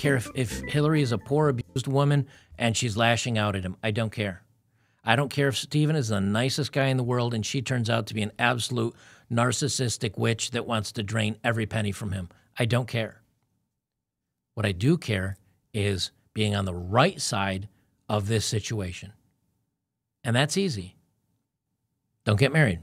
care if Hillary is a poor, abused woman and she's lashing out at him. I don't care. I don't care if Stephen is the nicest guy in the world and she turns out to be an absolute narcissistic witch that wants to drain every penny from him. I don't care. What I do care is being on the right side of this situation. And that's easy. Don't get married.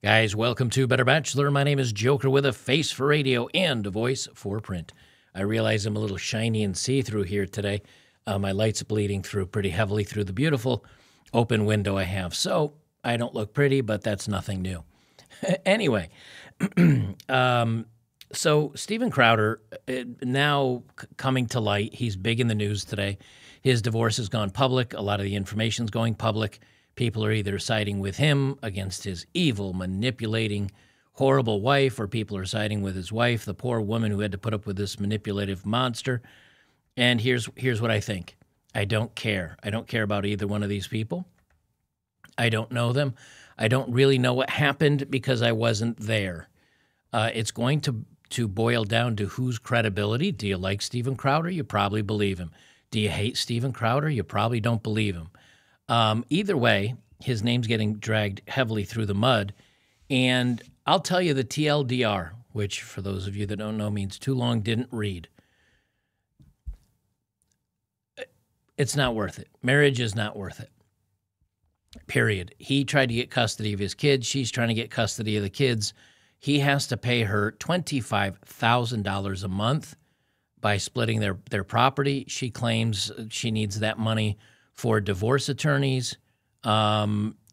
Guys, welcome to Better Bachelor. My name is Joker with a face for radio and a voice for print. I realize I'm a little shiny and see-through here today. My light's bleeding through pretty heavily through the beautiful open window I have. So I don't look pretty, but that's nothing new. Anyway, so Steven Crowder, now coming to light, he's big in the news today. His divorce has gone public. A lot of the information's going public. People are either siding with him against his evil, manipulating, horrible wife, or people are siding with his wife, the poor woman who had to put up with this manipulative monster. And here's what I think. I don't care. I don't care about either one of these people. I don't know them. I don't really know what happened because I wasn't there. It's going to boil down to whose credibility. Do you like Steven Crowder? You probably believe him. Do you hate Steven Crowder? You probably don't believe him. Either way, his name's getting dragged heavily through the mud. And I'll tell you the TLDR, which for those of you that don't know means too long didn't read. It's not worth it. Marriage is not worth it. Period. He tried to get custody of his kids. She's trying to get custody of the kids. He has to pay her $25,000 a month by splitting their property. She claims she needs that money for divorce attorneys.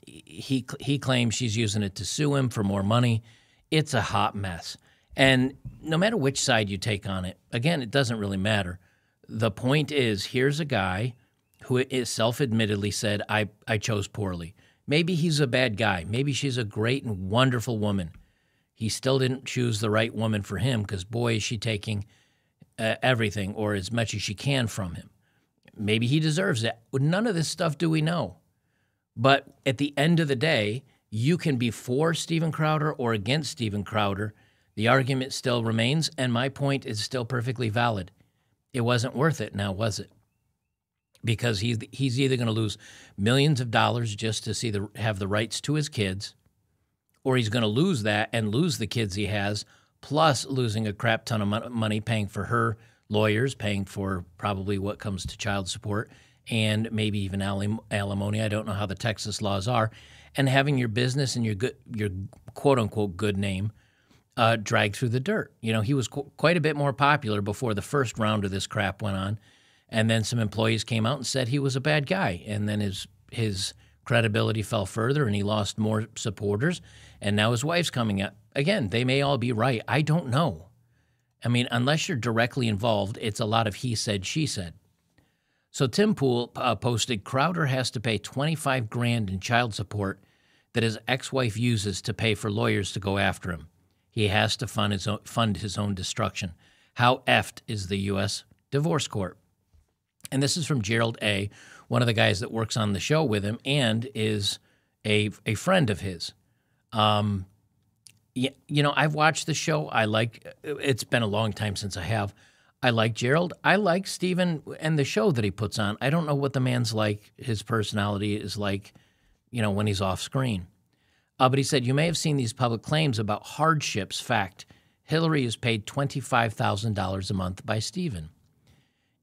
He claims she's using it to sue him for more money. It's a hot mess. And no matter which side you take on it, again, it doesn't really matter. The point is, here's a guy who is self-admittedly said, I chose poorly. Maybe he's a bad guy. Maybe she's a great and wonderful woman. He still didn't choose the right woman for him because, boy, is she taking everything or as much as she can from him. Maybe he deserves it. None of this stuff do we know. But at the end of the day, you can be for Steven Crowder or against Steven Crowder. The argument still remains, and my point is still perfectly valid. It wasn't worth it now, was it? Because he's either going to lose millions of dollars just to have the rights to his kids, or he's going to lose that and lose the kids he has, plus losing a crap ton of money paying for her lawyers, paying for probably what comes to child support, and maybe even alimony. I don't know how the Texas laws are, and having your business and your quote-unquote good name dragged through the dirt. You know, he was quite a bit more popular before the first round of this crap went on, and then some employees came out and said he was a bad guy, and then his credibility fell further, and he lost more supporters, and now his wife's coming up. Again, they may all be right. I don't know. I mean, unless you're directly involved, it's a lot of he said, she said. So Tim Pool posted, Crowder has to pay $25,000 in child support that his ex-wife uses to pay for lawyers to go after him. He has to fund his own destruction. How effed is the U.S. divorce court? And this is from Gerald A., one of the guys that works on the show with him and is a friend of his. You know, I've watched the show. It's been a long time since I have. I like Gerald. I like Steven and the show that he puts on. I don't know what the man's like, his personality is like, you know, when he's off screen. But he said, you may have seen these public claims about hardships. Fact, Hillary is paid $25,000 a month by Steven.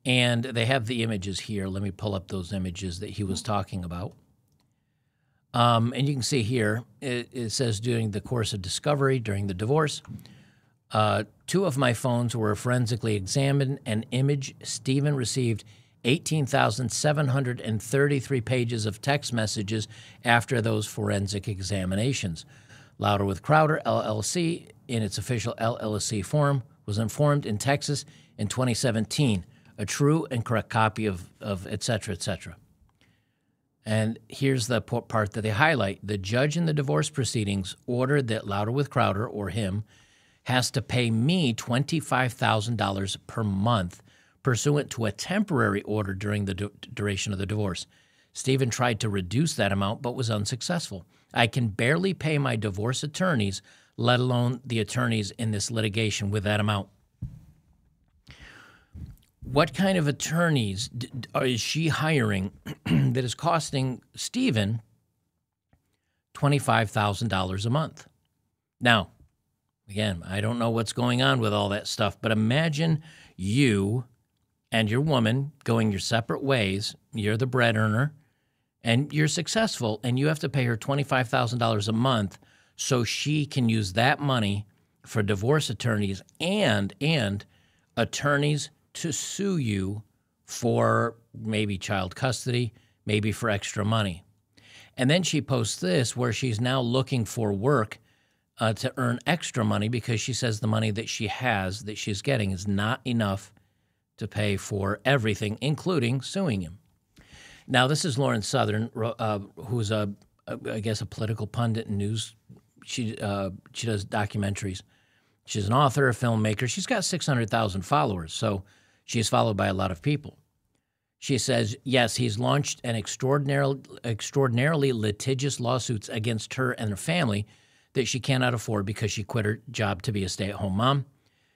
And they have the images here. Let me pull up those images that he was talking about. And you can see here, it says during the course of discovery, during the divorce, 2 of my phones were forensically examined and imaged. Steven received 18,733 pages of text messages after those forensic examinations. Louder with Crowder, LLC, in its official LLC form, was informed in Texas in 2017, a true and correct copy of et cetera, et cetera. And here's the part that they highlight. The judge in the divorce proceedings ordered that Louder with Crowder, or him, has to pay me $25,000 per month pursuant to a temporary order during the duration of the divorce. Steven tried to reduce that amount but was unsuccessful. I can barely pay my divorce attorneys, let alone the attorneys in this litigation, with that amount. What kind of attorneys is she hiring that is costing Stephen $25,000 a month? Now, again, I don't know what's going on with all that stuff, but imagine you and your woman going your separate ways. You're the bread earner, and you're successful, and you have to pay her $25,000 a month so she can use that money for divorce attorneys and attorneys to sue you for maybe child custody, maybe for extra money. And then she posts this where she's now looking for work to earn extra money because she says the money that she has, that she's getting, is not enough to pay for everything, including suing him. Now, this is Lauren Southern, who's I guess a political pundit and news. She does documentaries. She's an author, a filmmaker. She's got 600,000 followers, so she's followed by a lot of people. She says, yes, he's launched an extraordinarily litigious lawsuits against her and her family that she cannot afford because she quit her job to be a stay-at-home mom.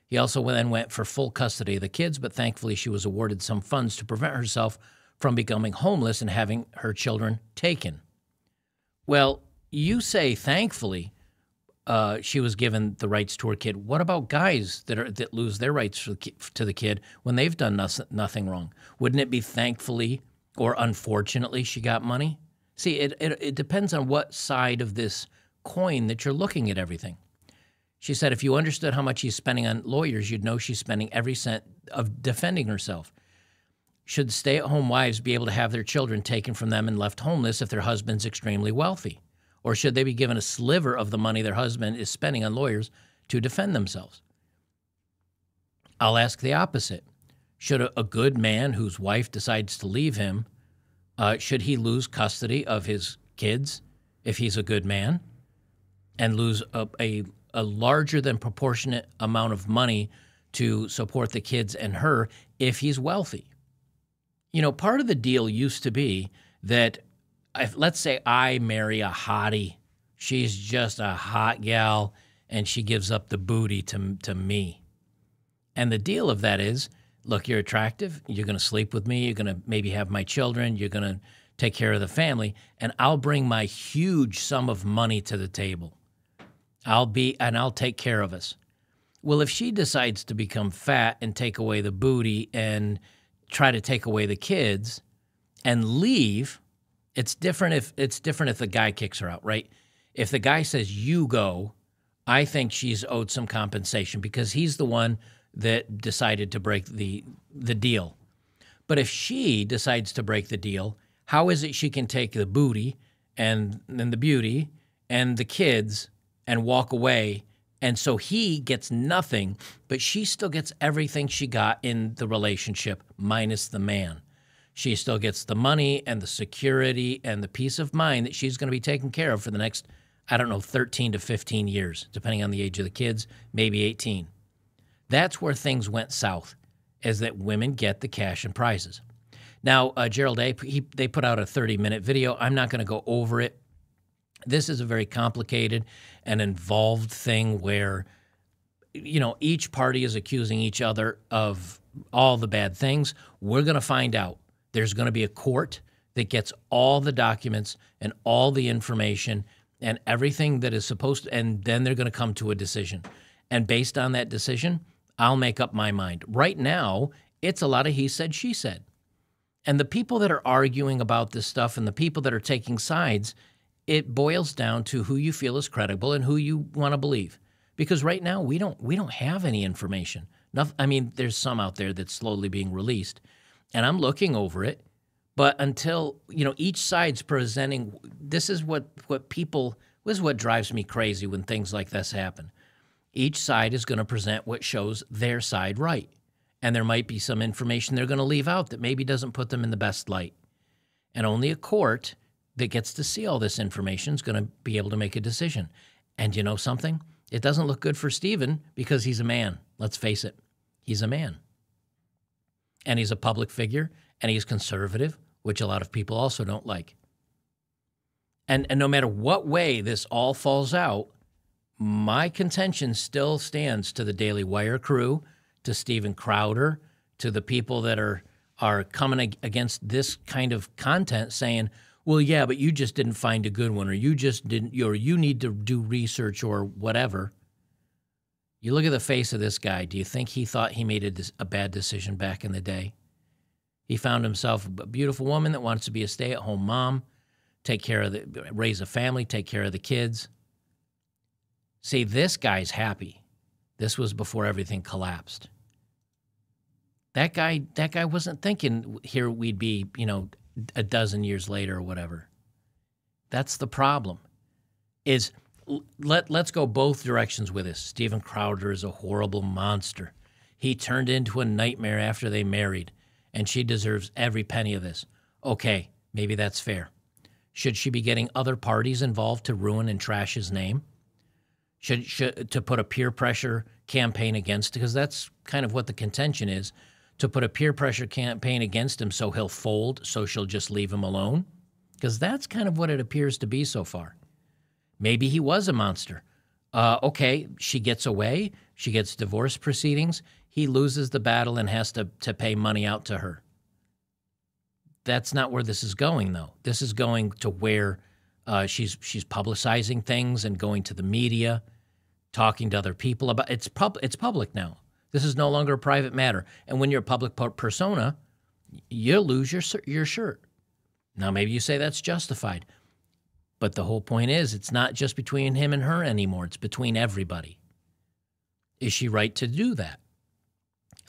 He also then went for full custody of the kids, but thankfully she was awarded some funds to prevent herself from becoming homeless and having her children taken. Well, you say thankfully she was given the rights to her kid. What about guys that lose their rights to the kid when they've done nothing wrong? Wouldn't it be thankfully or unfortunately she got money? See, it depends on what side of this coin that you're looking at everything. She said, if you understood how much he's spending on lawyers, you'd know she's spending every cent of defending herself. Should stay-at-home wives be able to have their children taken from them and left homeless if their husband's extremely wealthy? Or should they be given a sliver of the money their husband is spending on lawyers to defend themselves? I'll ask the opposite. Should a good man whose wife decides to leave him, should he lose custody of his kids if he's a good man and lose a larger than proportionate amount of money to support the kids and her if he's wealthy? You know, part of the deal used to be that let's say I marry a hottie. She's just a hot gal, and she gives up the booty to me. And the deal of that is, look, you're attractive. You're going to sleep with me. You're going to maybe have my children. You're going to take care of the family, and I'll bring my huge sum of money to the table. I'll take care of us. Well, if she decides to become fat and take away the booty and try to take away the kids and leave, it's different if the guy kicks her out, right? If the guy says, you go, I think she's owed some compensation because he's the one that decided to break the deal. But if she decides to break the deal, how is it she can take the booty and the beauty and the kids and walk away? And so he gets nothing, but she still gets everything she got in the relationship minus the man. She still gets the money and the security and the peace of mind that she's going to be taken care of for the next, 13 to 15 years, depending on the age of the kids, maybe 18. That's where things went south, is that women get the cash and prizes. Now, Gerald A., they put out a 30-minute video. I'm not going to go over it. This is a very complicated and involved thing where, each party is accusing each other of all the bad things. We're going to find out. There's going to be a court that gets all the documents and all the information and everything that is supposed to, and then they're going to come to a decision. And based on that decision, I'll make up my mind. Right now, it's a lot of he said, she said. And the people that are arguing about this stuff and the people that are taking sides, it boils down to who you feel is credible and who you want to believe. Because right now, we don't have any information. There's some out there that's slowly being released. And I'm looking over it, but until, each side's presenting, this is what drives me crazy when things like this happen. Each side is going to present what shows their side right. And there might be some information they're going to leave out that maybe doesn't put them in the best light. And only a court that gets to see all this information is going to be able to make a decision. And you know something? It doesn't look good for Stephen because he's a man. Let's face it. He's a man. And he's a public figure, and he's conservative, which a lot of people also don't like. And no matter what way this all falls out, my contention still stands to the Daily Wire crew, to Steven Crowder, to the people that are coming against this kind of content saying, well, yeah, but you just didn't find a good one, or you just didn't, or you need to do research or whatever. You look at the face of this guy. Do you think he thought he made a bad decision back in the day? He found himself a beautiful woman that wants to be a stay-at-home mom, raise a family, take care of the kids. See, this guy's happy. This was before everything collapsed. That guy wasn't thinking here we'd be, a dozen years later or whatever. That's the problem. Let's go both directions with this. Steven Crowder is a horrible monster. He turned into a nightmare after they married, and she deserves every penny of this. Okay, maybe that's fair. Should she be getting other parties involved to ruin and trash his name? Should to put a peer pressure campaign against, because that's kind of what the contention is, to put a peer pressure campaign against him so he'll fold, so she'll just leave him alone? Because that's kind of what it appears to be so far. Maybe he was a monster. Okay, she gets away. She gets divorce proceedings. He loses the battle and has to pay money out to her. That's not where this is going, though. This is going to where she's publicizing things and going to the media, talking to other people about it's public now. This is no longer a private matter. And when you're a public persona, you lose your shirt. Now, maybe you say that's justified. But the whole point is it's not just between him and her anymore. It's between everybody. Is she right to do that?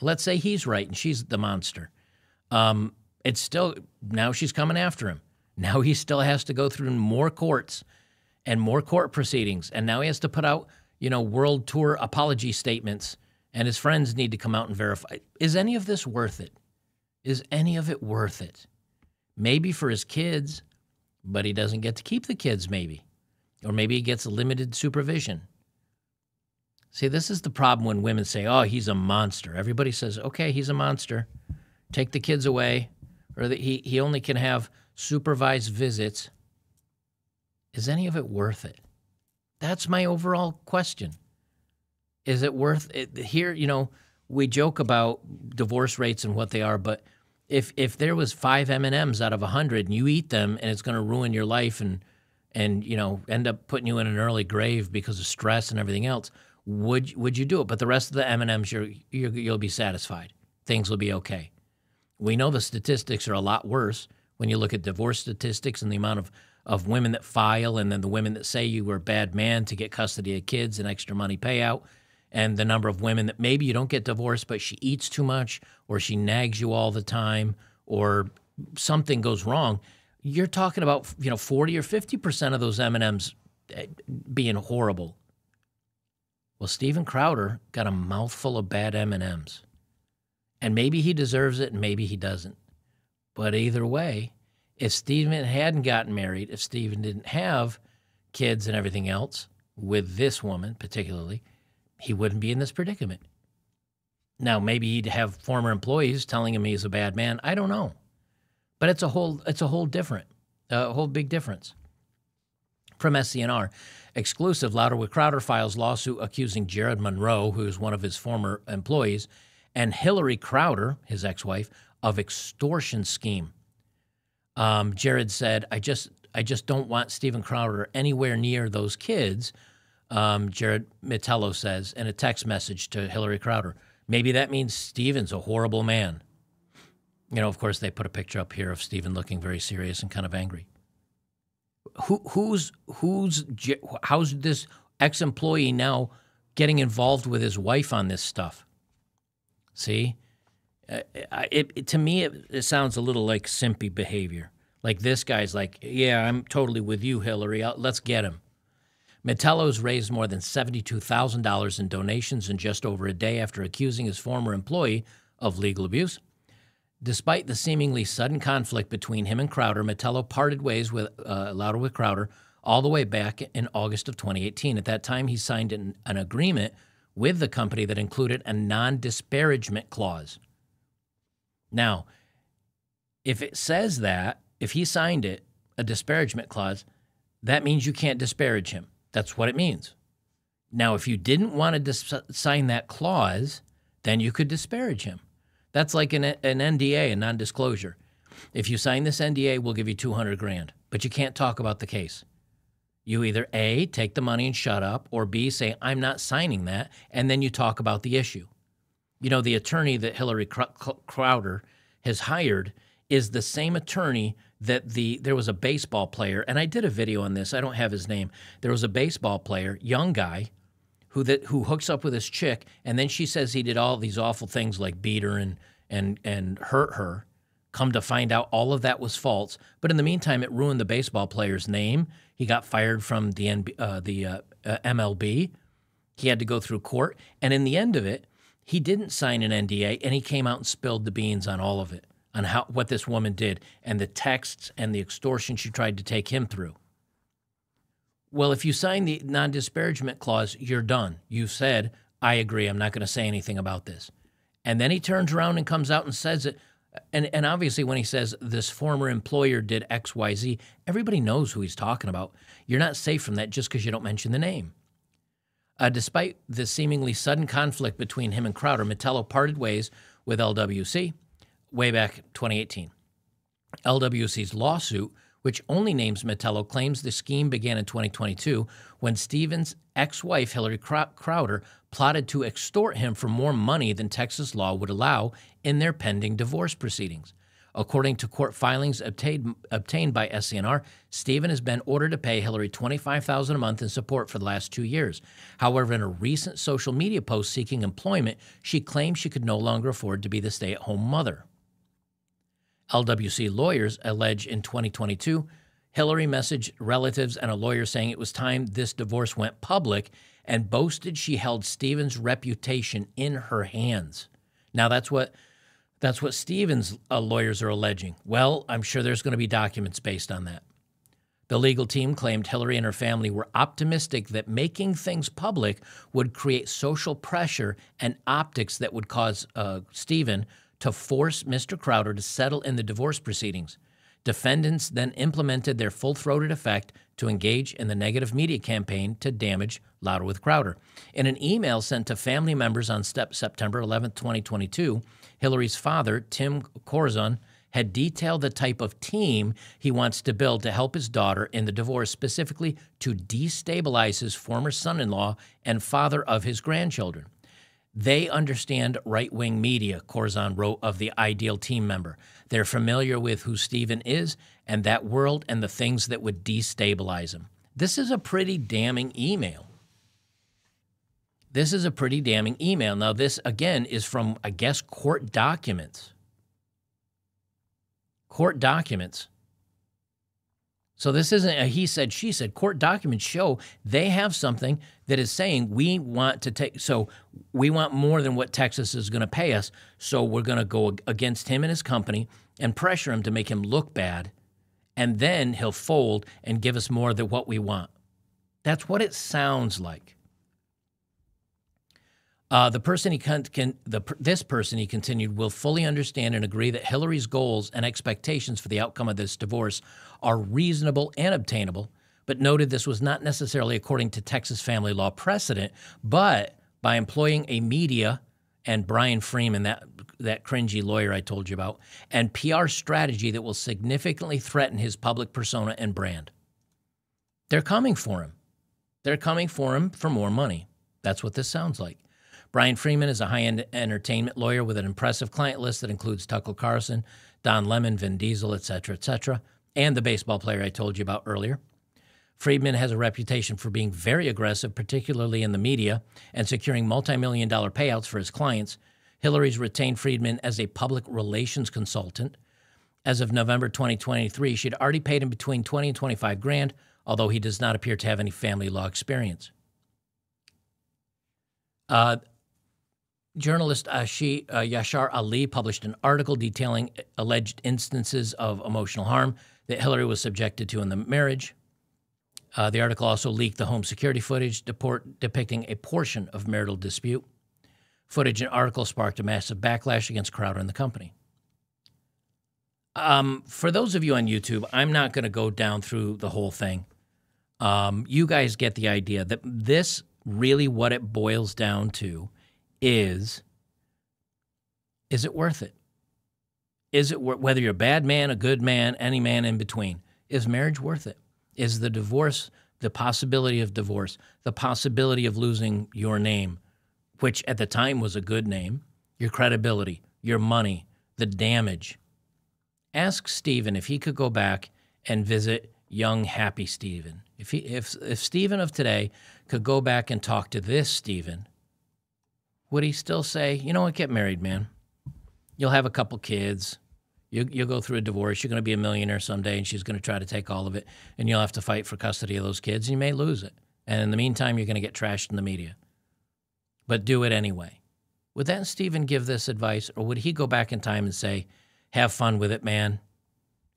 Let's say he's right and she's the monster. It's still, now she's coming after him. Now he still has to go through more courts and more court proceedings. And now he has to put out, world tour apology statements. And his friends need to come out and verify. Is any of this worth it? Is any of it worth it? Maybe for his kids, but he doesn't get to keep the kids maybe. Or maybe he gets limited supervision. See, this is the problem when women say, oh, he's a monster. Everybody says, okay, he's a monster. Take the kids away. Or that he only can have supervised visits. Is any of it worth it? That's my overall question. Is it worth it? Here, we joke about divorce rates and what they are, but if there was 5 M&Ms out of 100 and you eat them and it's going to ruin your life and end up putting you in an early grave because of stress and everything else, would you do it? But the rest of the M&Ms, you'll be satisfied. Things will be okay. We know the statistics are a lot worse when you look at divorce statistics and the amount of women that file, and then the women that say you were a bad man to get custody of kids and extra money payout, and the number of women that maybe you don't get divorced, but she eats too much, or she nags you all the time, or something goes wrong. You're talking about 40 or 50% of those M&Ms being horrible. Well, Steven Crowder got a mouthful of bad M&Ms. And maybe he deserves it and maybe he doesn't. But either way, if Steven hadn't gotten married, if Steven didn't have kids and everything else with this woman particularly, he wouldn't be in this predicament. Now, maybe he'd have former employees telling him he's a bad man. I don't know. But it's a whole big difference. From SCNR, exclusive, Louder with Crowder files lawsuit accusing Jared Monroe, who is one of his former employees, and Hillary Crowder, his ex-wife, of extortion scheme. Jared said, I just don't want Steven Crowder anywhere near those kids, Jared Mettello says in a text message to Hillary Crowder. Maybe that means Steven's a horrible man. Of course, they put a picture up here of Steven looking very serious and kind of angry. How's this ex-employee now getting involved with his wife on this stuff? See? To me, it sounds a little like simpy behavior. Like this guy's like, yeah, I'm totally with you, Hillary. Let's get him. Mettello's raised more than $72,000 in donations in just over a day after accusing his former employee of legal abuse. Despite the seemingly sudden conflict between him and Crowder, Mettello parted ways with Louder with Crowder all the way back in August of 2018. At that time, he signed an agreement with the company that included a non-disparagement clause. Now, if it says that, if he signed it, a disparagement clause, that means you can't disparage him. That's what it means. Now, if you didn't want to sign that clause, then you could disparage him. That's like an NDA, a non-disclosure. If you sign this NDA, we'll give you $200,000, but you can't talk about the case. You either A, take the money and shut up, or B, say, I'm not signing that, and then you talk about the issue. You know, the attorney that Hillary Crowder has hired is the same attorney that there was a baseball player, and I did a video on this. I don't have his name. There was a baseball player, young guy, who hooks up with this chick, and then she says he did all these awful things like beat her and hurt her. Come to find out, all of that was false. But in the meantime, it ruined the baseball player's name. He got fired from the MLB. He had to go through court. And in the end of it, he didn't sign an NDA, and he came out and spilled the beans on all of it, on what this woman did, and the texts and the extortion she tried to take him through. Well, if you sign the non-disparagement clause, you're done. You said, I agree, I'm not going to say anything about this. And then he turns around and comes out and says it. And obviously when he says this former employer did X, Y, Z, everybody knows who he's talking about. You're not safe from that just because you don't mention the name. Despite the seemingly sudden conflict between him and Crowder, Metello parted ways with LWC way back 2018. LWC's lawsuit, which only names Metello, claims the scheme began in 2022 when Stevens' ex-wife, Hillary Crowder, plotted to extort him for more money than Texas law would allow in their pending divorce proceedings. According to court filings obtained by SCNR, Stephen has been ordered to pay Hillary $25,000 a month in support for the last 2 years. However, in a recent social media post seeking employment, she claimed she could no longer afford to be the stay-at-home mother. LWC lawyers allege in 2022, Hillary messaged relatives and a lawyer saying it was time this divorce went public and boasted she held Stevens' reputation in her hands. Now, that's what Stevens' lawyers are alleging. Well, I'm sure there's going to be documents based on that. The legal team claimed Hillary and her family were optimistic that making things public would create social pressure and optics that would cause Stephen to force Mr. Crowder to settle in the divorce proceedings. Defendants then implemented their full-throated effect to engage in the negative media campaign to damage Louder with Crowder. In an email sent to family members on September 11, 2022, Hillary's father, Tim Corzon, had detailed the type of team he wants to build to help his daughter in the divorce, specifically to destabilize his former son-in-law and father of his grandchildren. They understand right-wing media, Corzon wrote of the ideal team member. They're familiar with who Stephen is and that world and the things that would destabilize him. This is a pretty damning email. Now, this, again, is from, I guess, court documents. Court documents. So this isn't a he said, she said. Court documents show they have something that is saying we want more than what Texas is going to pay us, so we're going to go against him and his company and pressure him to make him look bad, and then he'll fold and give us more than what we want. That's what it sounds like. This person, he continued, will fully understand and agree that Hillary's goals and expectations for the outcome of this divorce are reasonable and obtainable, but noted this was not necessarily according to Texas family law precedent, but by employing a media and Brian Freeman, that cringy lawyer I told you about, and PR strategy that will significantly threaten his public persona and brand. They're coming for him. They're coming for him for more money. That's what this sounds like. Brian Freeman is a high-end entertainment lawyer with an impressive client list that includes Tucker Carlson, Don Lemon, Vin Diesel, etc., and the baseball player I told you about earlier. Friedman has a reputation for being very aggressive, particularly in the media, and securing multi-million-dollar payouts for his clients. Hillary's retained Friedman as a public relations consultant. As of November 2023, she'd already paid him between $20 and $25,000, although he does not appear to have any family law experience. Journalist Yashar Ali published an article detailing alleged instances of emotional harm that Hillary was subjected to in the marriage. The article also leaked the home security footage depicting a portion of marital dispute. Footage and article sparked a massive backlash against Crowder and the company. For those of you on YouTube, I'm not going to go down through the whole thing. You guys get the idea that this really what it boils down to is Is it worth it? Is it whether you're a bad man, a good man, any man in between? Is marriage worth it? Is the divorce, the possibility of divorce, the possibility of losing your name, which at the time was a good name, your credibility, your money, the damage? Ask Stephen if he could go back and visit young, happy Stephen. If Stephen of today could go back and talk to this Stephen, would he still say, you know what, get married, man? You'll have a couple kids. You'll go through a divorce. You're going to be a millionaire someday, and she's going to try to take all of it, and you'll have to fight for custody of those kids, and you may lose it. And in the meantime, you're going to get trashed in the media. But do it anyway. Would that Stephen give this advice, or would he go back in time and say, have fun with it, man.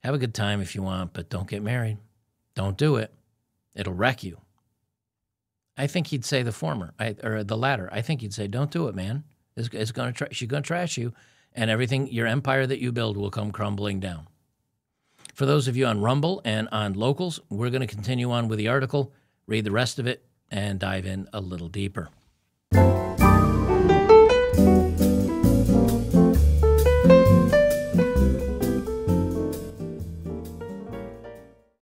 Have a good time if you want, but don't get married. Don't do it. It'll wreck you. I think he'd say the former, or the latter. I think he'd say, don't do it, man. She's going to trash you, and everything, your empire that you build will come crumbling down. For those of you on Rumble and on Locals, we're going to continue on with the article, read the rest of it, and dive in a little deeper.